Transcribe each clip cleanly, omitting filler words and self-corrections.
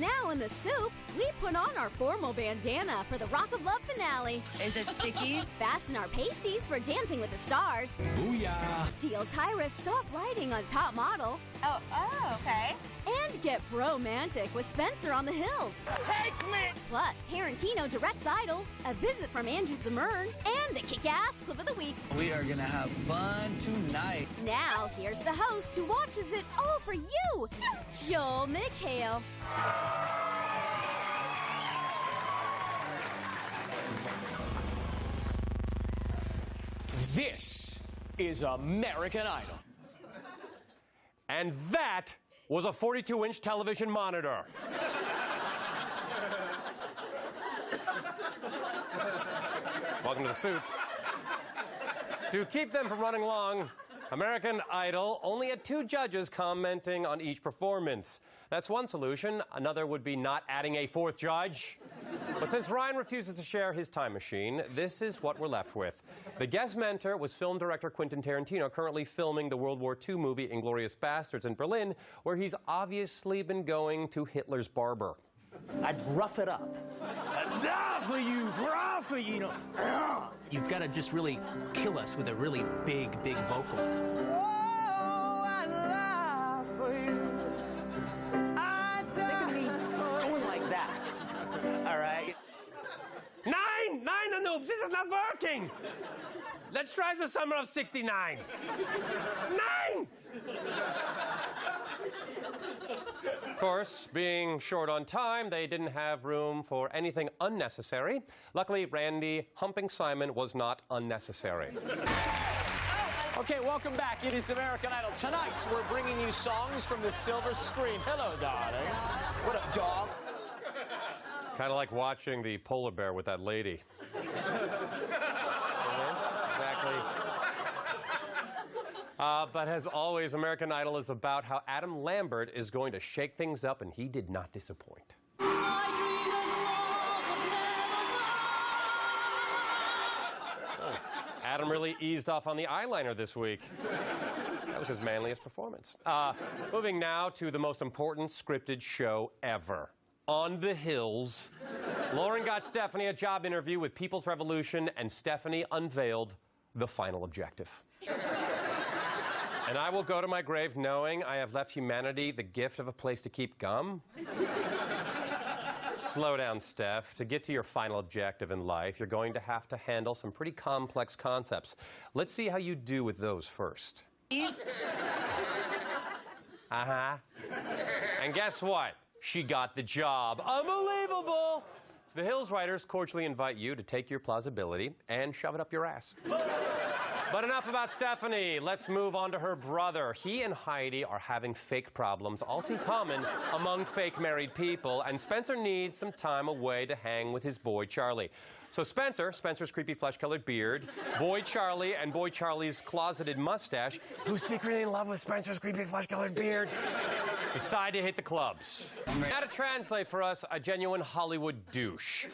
Now in the soup, we put on our formal bandana for the Rock of Love finale. Is it sticky? Fasten our pasties for Dancing with the Stars. Booyah! Steal Tyra's soft lighting on Top Model. Oh, okay. And get romantic with Spencer on the Hills. Take me! Plus, Tarantino directs Idol, a visit from Andrew Zimmern, and the kick-ass clip of the week. We are gonna have fun tonight. Now, here's the host who watches it all for you, Joel McHale. This is American Idol. And that was a 42-inch television monitor. Welcome to the soup. To keep them from running long, American Idol only had 2 judges commenting on each performance. That's one solution. Another would be not adding a 4th judge. But since Ryan refuses to share his time machine, this is what we're left with. The guest mentor was film director Quentin Tarantino, currently filming the World War II movie Inglourious Basterds in Berlin, where he's obviously been going to Hitler's barber. I'd rough it up. For you, you know. You've got to just really kill us with a really big vocal. Oh, I lie for you. Think of me going like that. All right. Nine, the noobs, this is not working. Let's try the summer of '69. 9! Of course, being short on time, they didn't have room for anything unnecessary. Luckily, Randy humping Simon was not unnecessary. Okay, welcome back. It is American Idol. Tonight, we're bringing you songs from the silver screen. Hello, darling. What up, dog? It's kind of like watching the polar bear with that lady. Exactly. But as always, American Idol is about how Adam Lambert is going to shake things up, and he did not disappoint. Adam really eased off on the eyeliner this week. That was his manliest performance. Moving now to the most important scripted show ever. On the Hills. Lauren got Stephanie a job interview with People's Revolution, and Stephanie unveiled the final objective. And I will go to my grave knowing I have left humanity the gift of a place to keep gum. Slow down, Steph. To get to your final objective in life, you're going to have to handle some pretty complex concepts. Let's see how you do with those first. Uh-huh. And guess what? She got the job. Unbelievable! The Hills writers cordially invite you to take your plausibility and shove it up your ass. But enough about Stephanie. Let's move on to her brother. He and Heidi are having fake problems, all too common among fake married people, and Spencer needs some time away to hang with his boy Charlie. So Spencer's creepy flesh-colored beard, boy Charlie, and boy Charlie's closeted mustache, who's secretly in love with Spencer's creepy flesh-colored beard, decide to hit the clubs. Now to translate for us, a genuine Hollywood douche.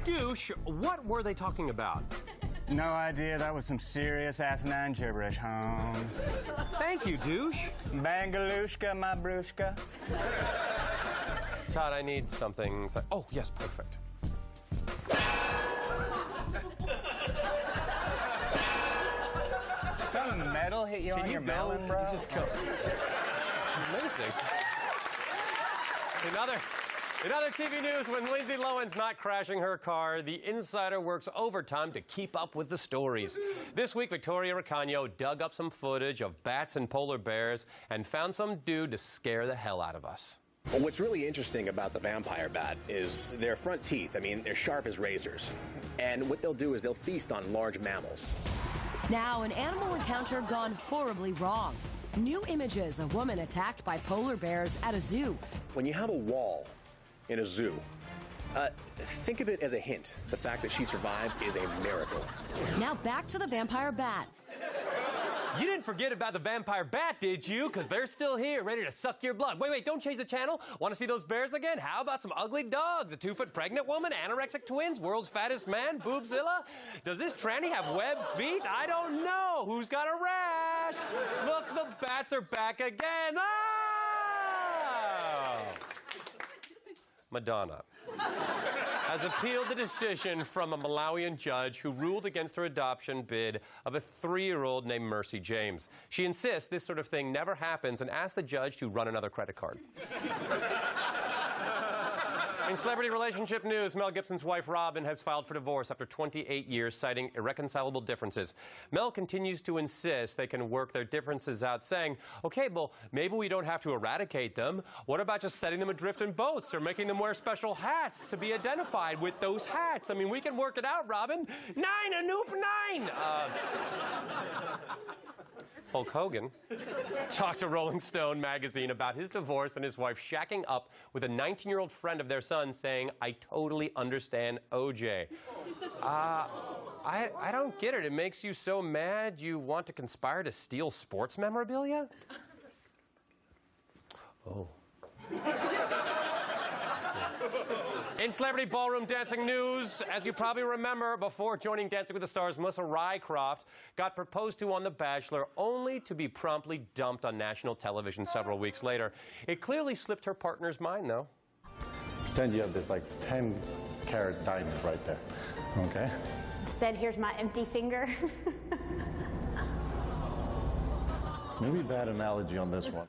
Douche, what were they talking about? No idea. That was some serious asinine gibberish, Holmes. Thank you, douche. Bangalushka, my brushka. Todd, I need something. Oh, yes, perfect. Some metal hit you on your melon, bro? Just go. Amazing. In other TV news, when Lindsay Lohan's not crashing her car, the insider works overtime to keep up with the stories. This week, Victoria Recano dug up some footage of bats and polar bears and found some dude to scare the hell out of us. Well, what's really interesting about the vampire bat is their front teeth. I mean, they're sharp as razors. And what they'll do is they'll feast on large mammals. Now, an animal encounter gone horribly wrong. New images, a woman attacked by polar bears at a zoo. When you have a wall in a zoo, think of it as a hint. The fact that she survived is a miracle. Now back to the vampire bat. You didn't forget about the vampire bat, did you? Because they're still here, ready to suck your blood. Wait, don't change the channel. Want to see those bears again? How about some ugly dogs? A 2-foot pregnant woman, anorexic twins, world's fattest man, boobzilla? Does this tranny have webbed feet? I don't know. Who's got a rat? gosh! Look, the bats are back again! Ah! Madonna has appealed the decision from a Malawian judge who ruled against her adoption bid of a 3-year-old named Mercy James. She insists this sort of thing never happens and asks the judge to run another credit card. In celebrity relationship news, Mel Gibson's wife Robin has filed for divorce after 28 years, citing irreconcilable differences. Mel continues to insist they can work their differences out, saying, okay, well, maybe we don't have to eradicate them. What about just setting them adrift in boats or making them wear special hats to be identified with those hats? I mean, we can work it out, Robin. 9, a noop 9! Hulk Hogan talked to Rolling Stone magazine about his divorce and his wife shacking up with a 19-year-old friend of their son, saying, I totally understand OJ. I don't get it. It makes you so mad you want to conspire to steal sports memorabilia? Oh. In celebrity ballroom dancing news, as you probably remember, before joining Dancing with the Stars, Melissa Rycroft got proposed to on The Bachelor, only to be promptly dumped on national television several weeks later. It clearly slipped her partner's mind, though. Pretend you have this, like, 10-carat diamond right there, okay? Instead, here's my empty finger. Maybe bad analogy on this one.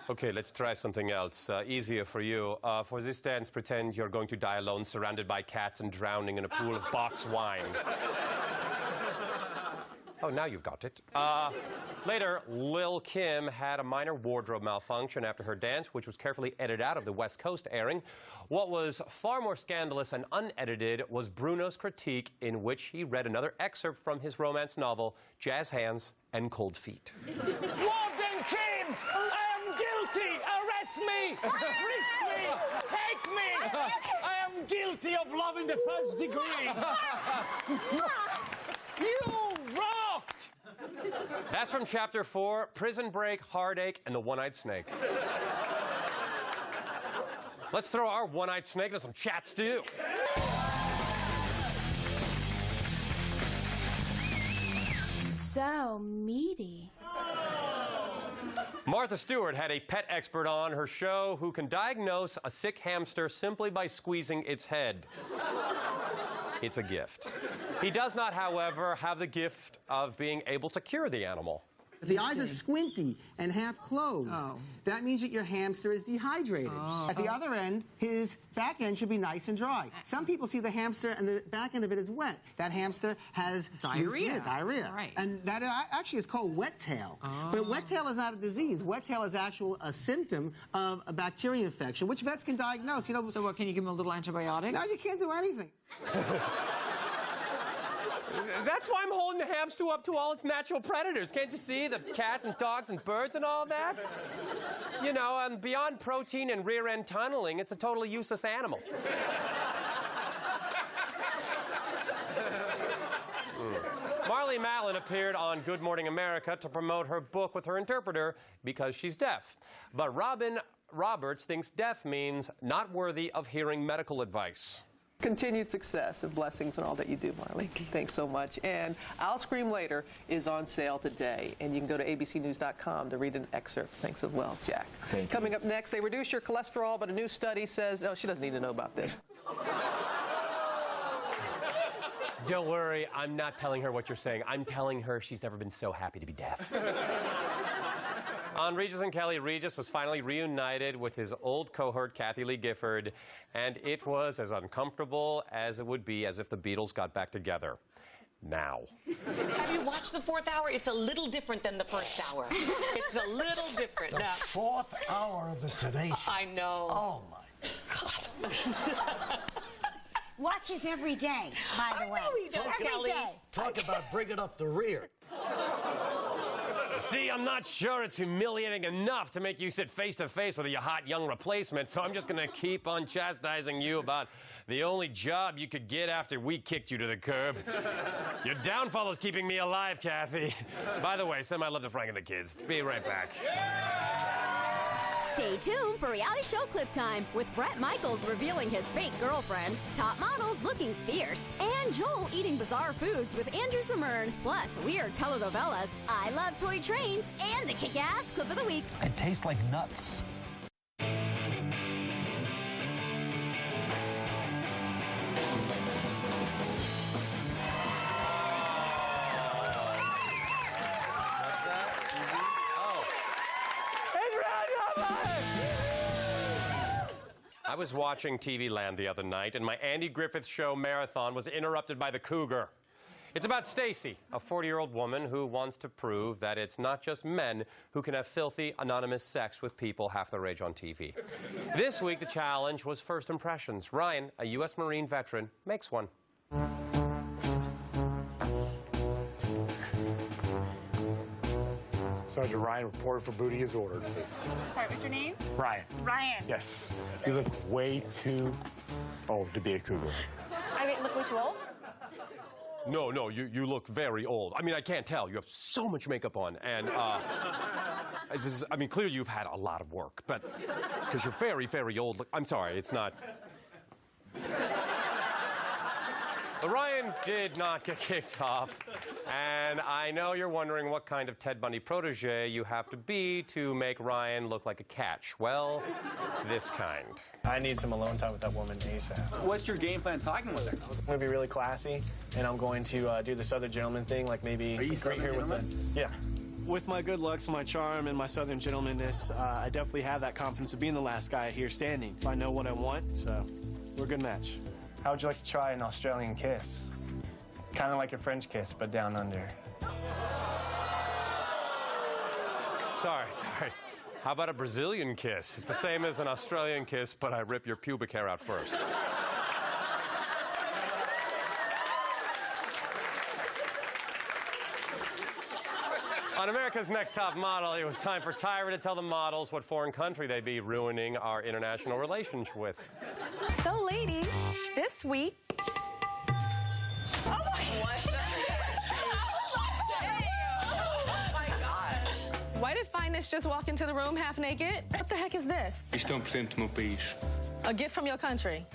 Okay, let's try something else. Easier for you. For this dance, pretend you're going to die alone, surrounded by cats and drowning in a pool of box wine. Oh, now you've got it. Later, Lil' Kim had a minor wardrobe malfunction after her dance, which was carefully edited out of the West Coast airing. What was far more scandalous and unedited was Bruno's critique, in which he read another excerpt from his romance novel, Jazz Hands and Cold Feet. Warden Kim! Guilty! Arrest me! Frisk me! Take me! I am guilty of loving the first degree! You rocked! That's from Chapter 4, Prison Break, Heartache, and the One-Eyed Snake. Let's throw our One-Eyed Snake into some chat stew. So meaty. Martha Stewart had a pet expert on her show who can diagnose a sick hamster simply by squeezing its head. It's a gift. He does not, however, have the gift of being able to cure the animal. If the eyes are squinty and half closed, that means that your hamster is dehydrated. At the other end, his back end should be nice and dry. Some people see the hamster and the back end of it is wet. That hamster has diarrhea. Right. And that actually is called wet tail. But wet tail is not a disease. Wet tail is a symptom of a bacteria infection, which vets can diagnose. You know. So what, can you give him a little antibiotics? No, you can't do anything. That's why I'm holding the hamster up to all its natural predators. Can't you see the cats and dogs and birds and all that? You know, and beyond protein and rear-end tunneling, it's a totally useless animal. Marlee Matlin appeared on Good Morning America to promote her book with her interpreter because she's deaf. But Robin Roberts thinks deaf means not worthy of hearing medical advice. Continued success and blessings on all that you do, Marlee. Thanks so much. And I'll Scream Later is on sale today, and you can go to abcnews.com to read an excerpt. Thanks as well, Jack. Thank you. Coming up next, they reduce your cholesterol, but a new study says, oh, she doesn't need to know about this. Don't worry, I'm not telling her what you're saying. I'm telling her she's never been so happy to be deaf. On Regis and Kelly, Regis was finally reunited with his old cohort, Kathy Lee Gifford, and it was as uncomfortable as it would be as if the Beatles got back together. Now. Have you watched the fourth hour? It's a little different than the first hour. It's a little different. The fourth hour of the Today Show. I know. Oh, my God. Watches every day, by the way. Every day. Talk about bringing up the rear. See, I'm not sure it's humiliating enough to make you sit face to face with your hot young replacement, so I'm just going to keep on chastising you about the only job you could get after we kicked you to the curb. Your downfall is keeping me alive, Kathy. By the way, send my love to Frank and the kids. Be right back. Stay tuned for reality show clip time with Bret Michaels revealing his fake girlfriend, top models looking fierce, and Joel eating bizarre foods with Andrew Zimmern. Plus, weird telenovelas, I Love Toy Trains, and the kick-ass clip of the week. It tastes like nuts. I was watching TV Land the other night, and my Andy Griffith Show marathon was interrupted by the cougar. It's about Stacy, a 40-year-old woman who wants to prove that it's not just men who can have filthy, anonymous sex with people half their age on TV. This week, the challenge was first impressions. Ryan, a U.S. Marine veteran, makes one. Sergeant Ryan, reporter for booty is ordered. Sorry, what's your name? Ryan. Ryan. Yes. You look way too old to be a cougar. I mean, look way too old? No, you look very old. I mean, I can't tell. You have so much makeup on, and I mean, clearly you've had a lot of work, but because you're very, very old. I'm sorry, it's not. But Ryan did not get kicked off, and I know you're wondering what kind of Ted Bundy protege you have to be to make Ryan look like a catch. Well, this kind. I need some alone time with that woman ASAP. What's your game plan talking with her? I'm going to be really classy, and I'm going to do the Southern gentleman thing, like maybe... Are you right here with the... Yeah. With my good looks, my charm, and my Southern gentlemanness, I definitely have that confidence of being the last guy here standing. I know what I want, so we're a good match. How would you like to try an Australian kiss? Kind of like a French kiss, but down under. Sorry. How about a Brazilian kiss? It's the same as an Australian kiss, but I rip your pubic hair out first. On America's Next Top Model, it was time for Tyra to tell the models what foreign country they'd be ruining our international relationship with. So, ladies, this week... Why did Finest just walk into the room half naked? What the heck is this? Isto presente do meu país. A gift from your country.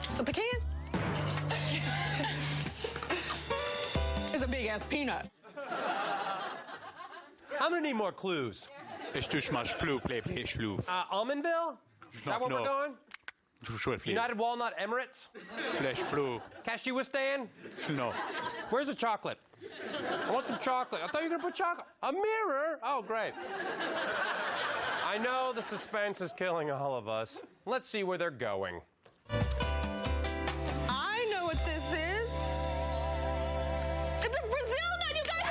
It's a pecan? It's a big-ass peanut. I'm gonna need more clues. Estes mais plou, play, schloef. Almondville? Is that what we're going? United Walnut Emirates? Cashewistan? No. Where's the chocolate? I want some chocolate. I thought you were gonna put chocolate. A mirror? Oh, great. I know the suspense is killing all of us. Let's see where they're going. I know what this is. It's a Brazil nut, you guys!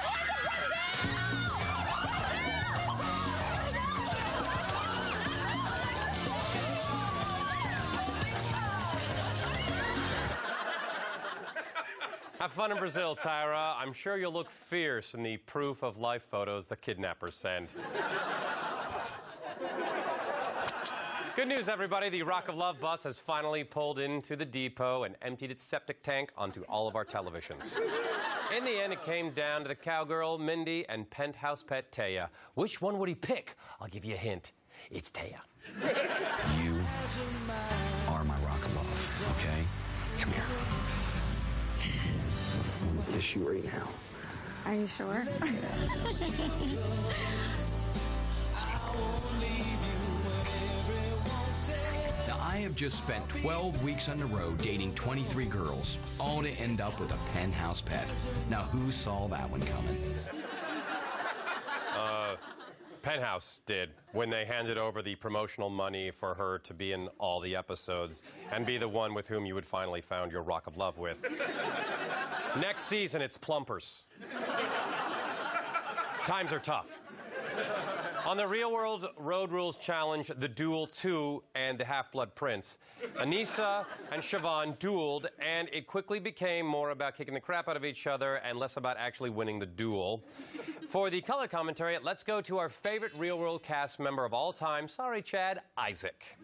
It's Have fun in Brazil, Tyra. I'm sure you'll look fierce in the proof of life photos the kidnappers send. Good news, everybody. The Rock of Love bus has finally pulled into the depot and emptied its septic tank onto all of our televisions. In the end, it came down to the cowgirl, Mindy, and penthouse pet, Taya. Which one would he pick? I'll give you a hint. It's Taya. You are my rock of love, okay? Come here. I'm gonna kiss you right now. Are you sure? Now, I have just spent 12 weeks on the road dating 23 girls, all to end up with a penthouse pet. Now, who saw that one coming? Penthouse did, when they handed over the promotional money for her to be in all the episodes and be the one with whom you would finally found your Rock of Love with. Next season, it's Plumpers. Times are tough. On the Real World Road Rules Challenge, the Duel 2 and the Half-Blood Prince, Anissa and Siobhan dueled, and it quickly became more about kicking the crap out of each other and less about actually winning the duel. For the color commentary, let's go to our favorite Real World cast member of all time, sorry, Chad, Isaac.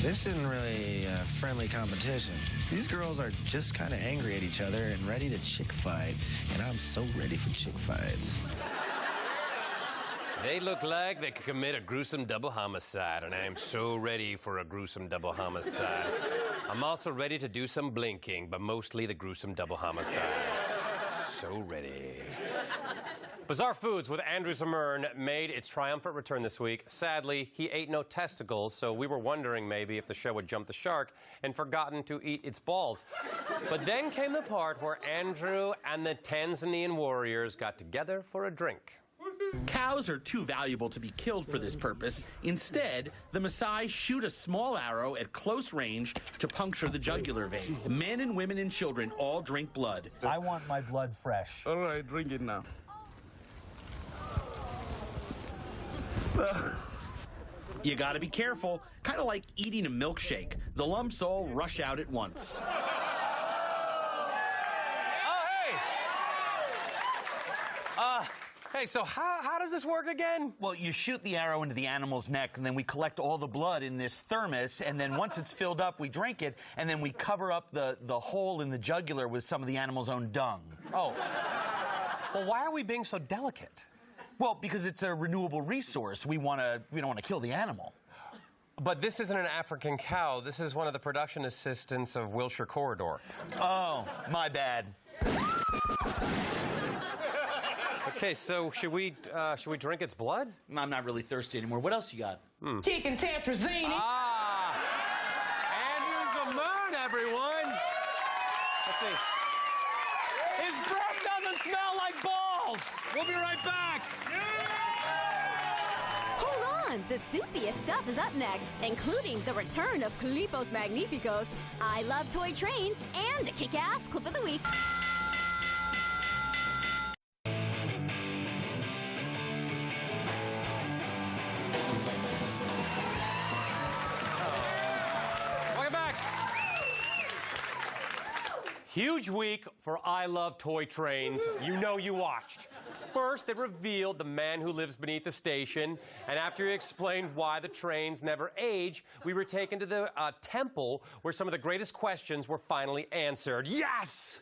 This isn't really a friendly competition. These girls are just kind of angry at each other and ready to chick fight, and I'm so ready for chick fights. They look like they could commit a gruesome double homicide, and I am so ready for a gruesome double homicide. I'm also ready to do some blinking, but mostly the gruesome double homicide. So ready. Bizarre Foods with Andrew Zimmern made its triumphant return this week. Sadly, he ate no testicles, so we were wondering maybe if the show had jumped the shark and forgotten to eat its balls. But then came the part where Andrew and the Tanzanian warriors got together for a drink. Cows are too valuable to be killed for this purpose. Instead, the Maasai shoot a small arrow at close range to puncture the jugular vein. Men and women and children all drink blood. I want my blood fresh. All right, drink it now. You gotta be careful, kind of like eating a milkshake. The lumps all rush out at once. Hey, so how does this work again? Well, you shoot the arrow into the animal's neck, and then we collect all the blood in this thermos, and then once it's filled up, we drink it, and then we cover up the hole in the jugular with some of the animal's own dung. Oh. Well, why are we being so delicate? Well, because it's a renewable resource. We don't want to kill the animal. But this isn't an African cow. This is one of the production assistants of Wilshire Corridor. Oh, my bad. Okay, so should we drink its blood? I'm not really thirsty anymore. What else you got? Chicken tetrazzini. Ah! Andrew Zimmern, everyone! Let's see. His breath doesn't smell like balls! We'll be right back! Hold on, the soupiest stuff is up next, including the return of Clipos Magnificos, I Love Toy Trains, and a kick-ass clip of the week. Huge week for I Love Toy Trains. You know you watched. First, they revealed the man who lives beneath the station, and after he explained why the trains never age, we were taken to the temple where some of the greatest questions were finally answered. Yes!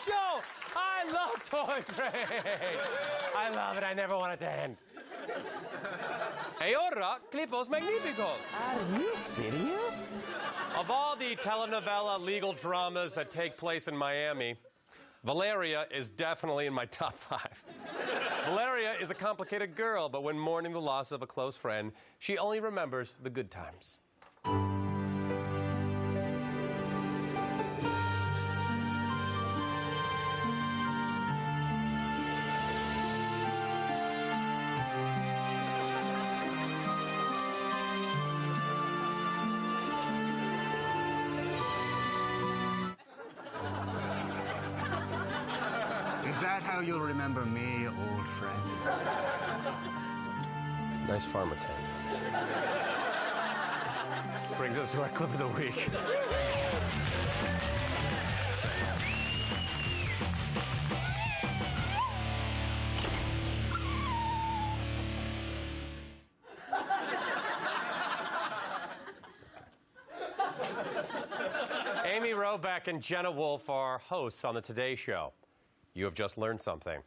Show! I love Toy Train! I love it. I never want it to end. E ora, Clipos Magnificos. Are you serious? Of all the telenovela legal dramas that take place in Miami, Valeria is definitely in my top 5. Valeria is a complicated girl, but when mourning the loss of a close friend, she only remembers the good times. Is that how you'll remember me, old friend? Nice farm attendant. Brings us to our clip of the week. Amy Robeck and Jenna Wolfe are hosts on the Today Show. You have just learned something.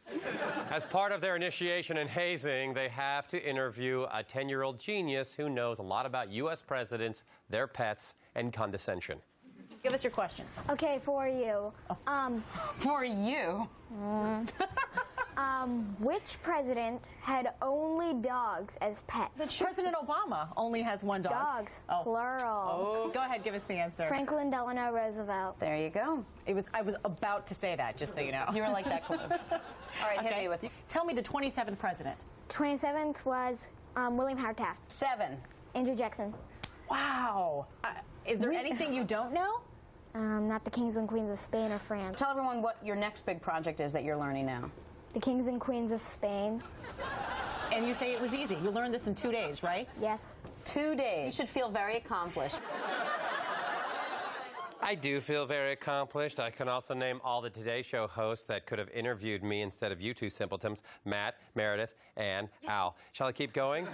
As part of their initiation in hazing, they have to interview a 10-year-old genius who knows a lot about U.S. presidents, their pets, and condescension. Give us your questions. Okay, for you. For you? Which president had only dogs as pets? President Obama only has one dog. Dogs, plural. Oh, go ahead, give us the answer. Franklin Delano Roosevelt. There you go. I was about to say that, just so you know. You were like that close. All right, hit me with you. Tell me the 27th president. 27th was William Howard Taft. 7. Andrew Jackson. Wow. Is there anything you don't know? Not the kings and queens of Spain or France. Tell everyone what your next big project is that you're learning now. The kings and queens of Spain. And you say it was easy. You learned this in 2 days, right? Yes. 2 days. You should feel very accomplished. I do feel very accomplished. I can also name all the Today Show hosts that could have interviewed me instead of you two simpletons, Matt, Meredith, and Al. Shall I keep going?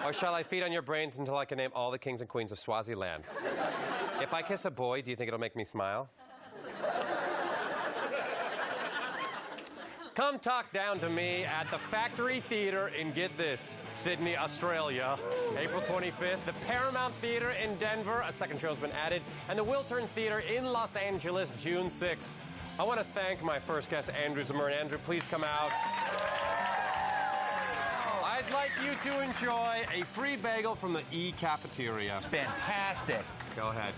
Or shall I feed on your brains until I can name all the kings and queens of Swaziland? If I kiss a boy, do you think it'll make me smile? Come talk down to me at the Factory Theatre in, get this, Sydney, Australia, April 25th, the Paramount Theatre in Denver, a second show's been added, and the Wiltern Theatre in Los Angeles, June 6th. I want to thank my first guest, Andrew Zimmern. Andrew, please come out. I'd like you to enjoy a free bagel from the E Cafeteria. Fantastic. Go ahead.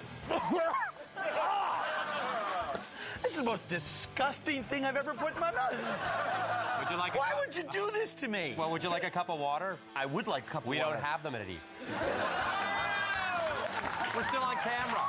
This is the most disgusting thing I've ever put in my mouth. Would you like? Why would you do this to me? Well, would you like a cup of water? I would like a cup of water. We don't have them at E. We're still on camera.